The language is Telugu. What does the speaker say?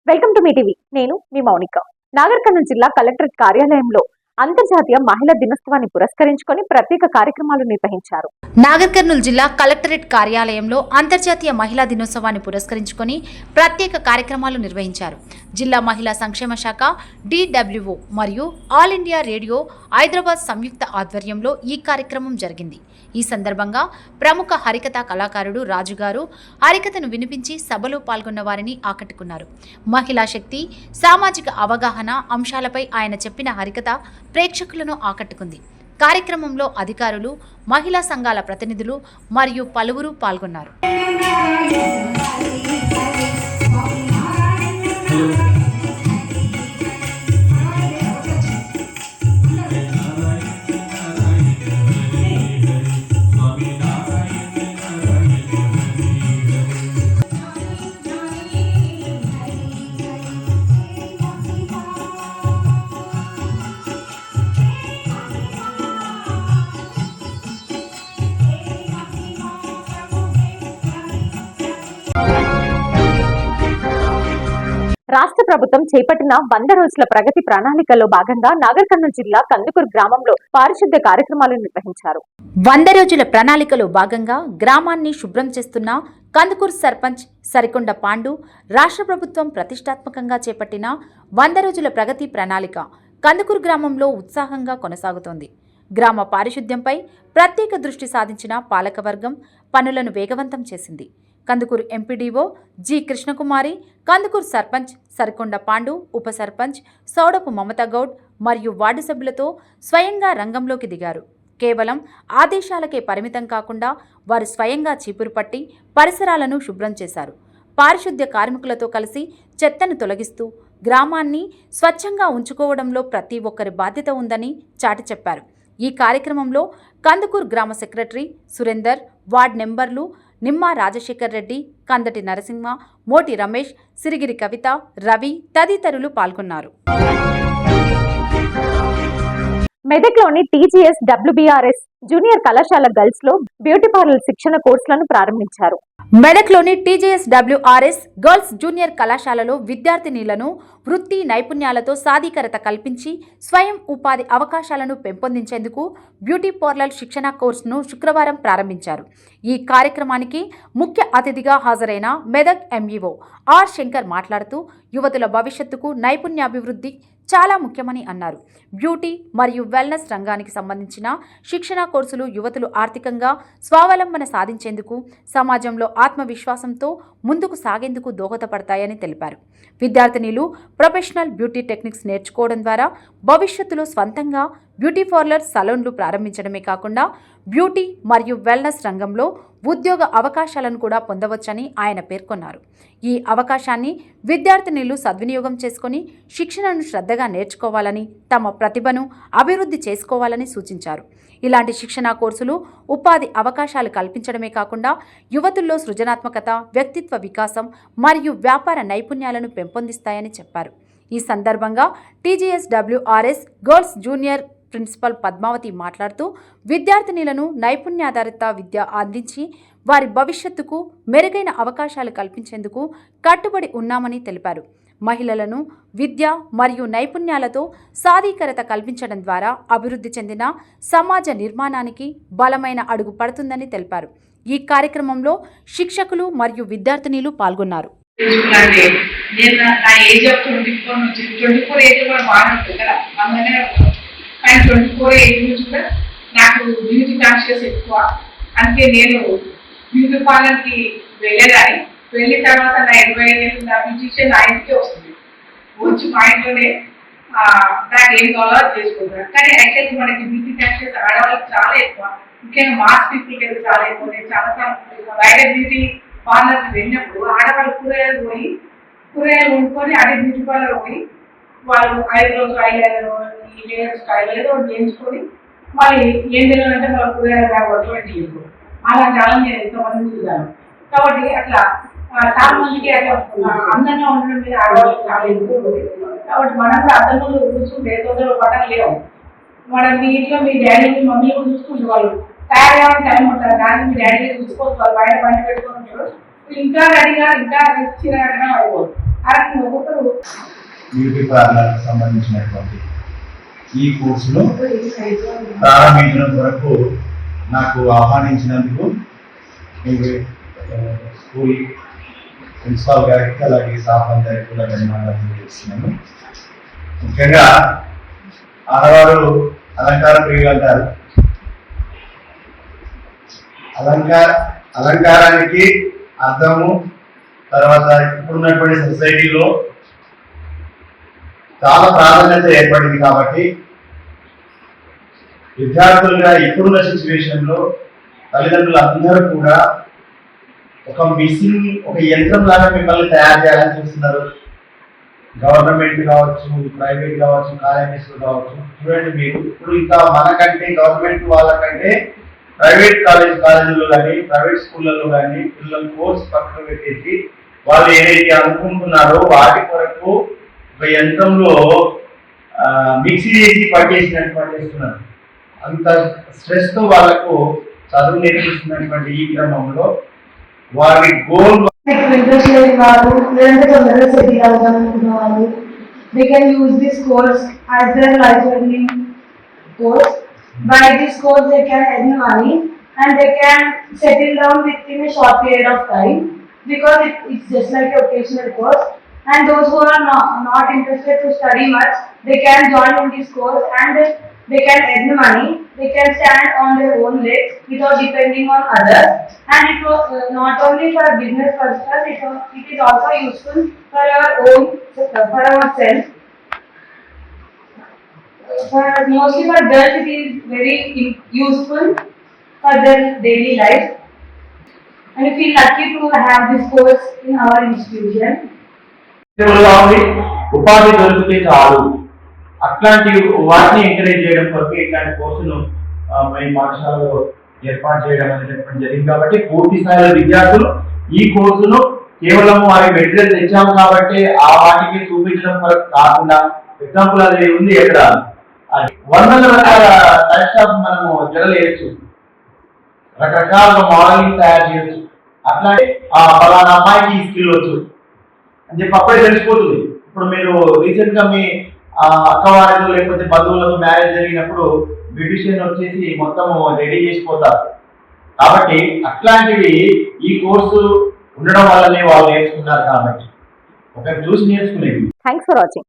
Welcome to me TV. నేను మీ మౌనిక. నాగర్ కర్నూలు జిల్లా కలెక్టరేట్ కార్యాలయంలో అంతర్జాతీయ మహిళా దినోత్సవాన్ని పురస్కరించుకొని ప్రత్యేక కార్యక్రమాలు నిర్వహించారు. నాగర్ కర్నూలు జిల్లా కలెక్టరేట్ కార్యాలయంలో అంతర్జాతీయ మహిళా దినోత్సవాన్ని పురస్కరించుకొని ప్రత్యేక కార్యక్రమాలు నిర్వహించారు. జిల్లా మహిళా సంక్షేమ శాఖ, DWO మరియు ఆల్ ఇండియా రేడియో హైదరాబాద్ సంయుక్త ఆధ్వర్యంలో ఈ కార్యక్రమం జరిగింది. ఈ సందర్భంగా ప్రముఖ హరికథా కళాకారుడు రాజుగారు హరికథను వినిపించి సభలో పాల్గొన్న వారిని ఆకట్టుకున్నారు. మహిళా శక్తి, సామాజిక అవగాహన అంశాలపై ఆయన చెప్పిన హరికథ ప్రేక్షకులను ఆకట్టుకుంది. కార్యక్రమంలో అధికారులు, మహిళా సంఘాల ప్రతినిధులు మరియు పలువురు పాల్గొన్నారు. రాష్ట్ర ప్రభుత్వం చేపట్టిన 100 రోజుల ప్రగతి ప్రణాళికలో భాగంగా నాగర్ కర్నూలు జిల్లా కందుకూరు గ్రామంలో పారిశుద్ధ్య కార్యక్రమాలు నిర్వహించారు. 100 రోజుల ప్రణాళికలో భాగంగా గ్రామాన్ని శుభ్రం చేస్తున్న కందుకూరు సర్పంచ్ సరికొండ పాండు రాష్ట్ర ప్రభుత్వం ప్రతిష్టాత్మకంగా చేపట్టిన 100 రోజుల ప్రగతి ప్రణాళిక కందుకూరు గ్రామంలో ఉత్సాహంగా కొనసాగుతోంది. గ్రామ పారిశుద్ధ్యంపై ప్రత్యేక దృష్టి సాధించిన పాలకవర్గం పనులను వేగవంతం చేసింది. కందుకూరు ఎంపీడీఓ జి కృష్ణకుమారి, కందుకూరు సర్పంచ్ సరికొండ పాండు, ఉప సర్పంచ్ సౌడపు మమతాగౌడ్ మరియు వార్డు సభ్యులతో స్వయంగా రంగంలోకి దిగారు. కేవలం ఆదేశాలకే పరిమితం కాకుండా వారు స్వయంగా చీపురు పట్టి పరిసరాలను శుభ్రం చేశారు. పారిశుద్ధ్య కార్మికులతో కలిసి చెత్తను తొలగిస్తూ గ్రామాన్ని స్వచ్ఛంగా ఉంచుకోవడంలో ప్రతి ఒక్కరి బాధ్యత ఉందని చాటి చెప్పారు. ఈ కార్యక్రమంలో కందుకూరు గ్రామ సెక్రటరీ సురేందర్, వార్డు నెంబర్లు నిమ్మా రాజశేఖర్ రెడ్డి, కందటి నరసింహ, మోటి రమేష్, సిరిగిరి కవిత, రవి తదితరులు పాల్గొన్నారు. మెదక్లోని TGS WBRS జూనియర్ కళాశాల గర్ల్స్ లో బ్యూటీ పార్లర్ శిక్షణ కోర్సులను ప్రారంభించారు. మెదక్లోని TGS-WRS గర్ల్స్ జూనియర్ కళాశాలలో విద్యార్థినీలను వృత్తి నైపుణ్యాలతో సాధికారత కల్పించి స్వయం ఉపాధి అవకాశాలను పెంపొందించేందుకు బ్యూటీ పార్లర్ శిక్షణ కోర్సును శుక్రవారం ప్రారంభించారు. ఈ కార్యక్రమానికి ముఖ్య అతిథిగా హాజరైన మెదక్ MEO R శంకర్ మాట్లాడుతూ యువతుల భవిష్యత్తుకు నైపుణ్యాభివృద్ధి చాలా ముఖ్యమని అన్నారు. బ్యూటీ మరియు వెల్నెస్ రంగానికి సంబంధించిన శిక్షణ కోర్సులు యువతులు ఆర్థికంగా స్వావలంబన సాధించేందుకు, సమాజంలో ఆత్మవిశ్వాసంతో ముందుకు సాగేందుకు దోహదపడతాయని తెలిపారు. విద్యార్థినీలు ప్రొఫెషనల్ బ్యూటీ టెక్నిక్స్ నేర్చుకోవడం ద్వారా భవిష్యత్తులో స్వంతంగా బ్యూటీ పార్లర్ సలూన్లు ప్రారంభించడమే కాకుండా బ్యూటీ మరియు వెల్నెస్ రంగంలో ఉద్యోగ అవకాశాలను కూడా పొందవచ్చని ఆయన పేర్కొన్నారు. ఈ అవకాశాన్ని విద్యార్థినీలు సద్వినియోగం చేసుకుని శిక్షణను శ్రద్ధగా నేర్చుకోవాలని, తమ ప్రతిభను అభివృద్ధి చేసుకోవాలని సూచించారు. ఇలాంటి శిక్షణ కోర్సులు ఉపాధి అవకాశాలు కల్పించడమే కాకుండా యువతుల్లో సృజనాత్మకత, వ్యక్తిత్వ వికాసం మరియు వ్యాపార నైపుణ్యాలను పెంపొందిస్తాయని చెప్పారు. ఈ సందర్భంగా TGS-WRS girls junior principal Padmavati మాట్లాడుతూ విద్యార్థినీలను నైపుణ్యాధారిత విద్య అందించి వారి భవిష్యత్తుకు మెరుగైన అవకాశాలు కల్పించేందుకు కట్టుబడి ఉన్నామని తెలిపారు. మహిళలను విద్య మరియు నైపుణ్యాలతో సాధికారత కల్పించడం ద్వారా అభివృద్ధి చెందిన సమాజ నిర్మాణానికి బలమైన అడుగు పడుతుందని తెలిపారు. ఈ కార్యక్రమంలో శిక్షకులు మరియు విద్యార్థినీలు పాల్గొన్నారు. కానీ 24 ఏజ్ నుంచి కూడా నాకు బ్యూటీ కాన్షియస్ ఎక్కువ. అందుకే నేను బ్యూటీ పార్లర్కి వెళ్ళేదాన్ని. వెళ్ళిన తర్వాత నా 25 ఏళ్ళు నా బ్యూటీషియన్ నా ఇంటికే వస్తుంది. వచ్చి మా ఇంట్లోనే నాకు ఏం కావాలో చేసుకుంటాను. కానీ యాక్చువల్లీ మనకి బ్యూటీ కాన్షియస్ ఆడవాళ్ళకి చాలా ఎక్కువ, ముఖ్యంగా మాస్ పీపుల్కి అయితే చాలా ఎక్కువ. నేను చాలాసార్లు బయట బ్యూటీ పార్లర్కి వెళ్ళినప్పుడు ఆడవాళ్ళు కూరగాయలు వండుకొని అదే బ్యూటీ పార్లర్ పోయి వాళ్ళు ఐబ్రోస్ ఈ హెయిర్ స్టైల్ ఏదో చేయించుకొని మళ్ళీ ఏం తెలియాలంటే వాళ్ళ కూరగాయలు బ్యాగ్ చేసుకోవాలి. అలా చాలా నేను ఎంతోమంది చూశాను. కాబట్టి అట్లా చాలా మందికి అట్లా అందంగా ఉండడం మీద ఆడవాళ్ళకి చాలా ఎక్కువ ఉంది. కాబట్టి మనం కూడా అర్థంలో కూర్చుంటే తొందరగా పట్టం లేవు. మన మీ ఇంట్లో మీ డాడీ మమ్మీ కూడా చూసుకుంటే వాళ్ళు తయారు కావాలని టైం ఉంటుంది. దానికి మీ డాడీ చూసుకోవచ్చు, వాళ్ళు బయట పంట పెట్టుకొని ఉంటారు. ఇంకా రెడీగా ఇంకా చిరగా అయిపోదు. అలాగే ఒక్కొక్కరు బ్యూటీ పార్లర్కి సంబంధించినటువంటి ఈ కోర్సును ప్రారంభించడం వరకు నాకు ఆహ్వానించినందుకు మీకు స్కూల్ ప్రిన్సిపాల్ గారికి అలాగే స్టాఫ్ అందరికీ కూడా ధన్యవాదాలు తెలియజేస్తున్నాను. ముఖ్యంగా ఆడవారు అలంకార ప్రియులు అంటారు. అలంకారానికి అర్థము తర్వాత ఇప్పుడున్నటువంటి సొసైటీలో చాలా ప్రాధాన్యత ఏర్పడింది. కాబట్టి విద్యార్థులుగా ఇప్పుడున్న సిచ్యువేషన్లో తల్లిదండ్రులు అందరూ కూడా ఒక మిషన్, ఒక యంత్రం లాగా మిమ్మల్ని తయారు చేయాలని చూస్తున్నారు. గవర్నమెంట్ కావచ్చు, ప్రైవేట్ కావచ్చు, కాలేజెస్లో కావచ్చు. చూడండి, మీరు ఇప్పుడు ఇంకా మనకంటే గవర్నమెంట్ వాళ్ళకంటే ప్రైవేట్ కాలేజీలో కానీ ప్రైవేట్ స్కూళ్ళలో కానీ పిల్లలు కోర్స్ పక్కన పెట్టేసి వాళ్ళు ఏదైతే అనుకుంటున్నారో వాటి కొరకు ఒక యంత్రంలో మిక్సీ చేసి పట్టేసినటువంటి ఇస్తున్నారు. అంత స్ట్రెస్తో వాళ్ళకు చదువు నేర్పిస్తున్నటువంటి ఈ క్రమంలో వారి గోల్ ఇంట్రెస్ట్ లేని వాళ్ళు లేదంటే తొందరగా సెటిల్ అవ్వాలనుకున్న వాళ్ళు they can use this course as their life learning course. By this course they can earn money and they can settle down within a short period of time because it's just like a occasional course. And those who are not interested to study much, they can join in this course and they can earn money. They can stand on their own legs without depending on others. And it was not only for business purposes, it is also useful for our own, for ourselves. Mostly for girls, it is very useful for their daily life. And we feel lucky to have this course in our institution. ఉపాధి దొరికితే చాలు, అట్లాంటి వాటిని ఎంకరేజ్ చేయడం కొరకు ఇట్లాంటి కోర్సును మేము పాఠశాలలో ఏర్పాటు చేయడం అనేటటువంటి జరిగింది. కాబట్టి పూర్తి స్థాయిలో విద్యార్థులు ఈ కోర్సును కేవలం వారి మెటీరియల్ తెచ్చాము కాబట్టి ఆ వాటికి చూపించడం కొరకు కాకుండా, ఎగ్జాంపుల్ అది ఉంది ఎక్కడ వందల రకాల టైప్స్ ఆఫ్ మనము జడలేయచ్చు, రకరకాల మోడలింగ్ తయారు చేయొచ్చు. అట్లాంటి ఫలానా అమ్మాయికి ఈ స్కిల్ వచ్చు అని చెప్పి అప్పుడే తెలిసిపోతుంది. ఇప్పుడు మీరు రీసెంట్ గా మీ అక్కవారితో లేకపోతే బంధువులతో మ్యారేజ్ జరిగినప్పుడు బ్యూటిషియన్ వచ్చేసి మొత్తం రెడీ చేసిపోతారు. కాబట్టి అట్లాంటివి ఈ కోర్సు ఉండడం వల్లనే వాళ్ళు నేర్చుకున్నారు. కాబట్టి ఒకరు చూసి నేర్చుకునేది. Thanks for watching.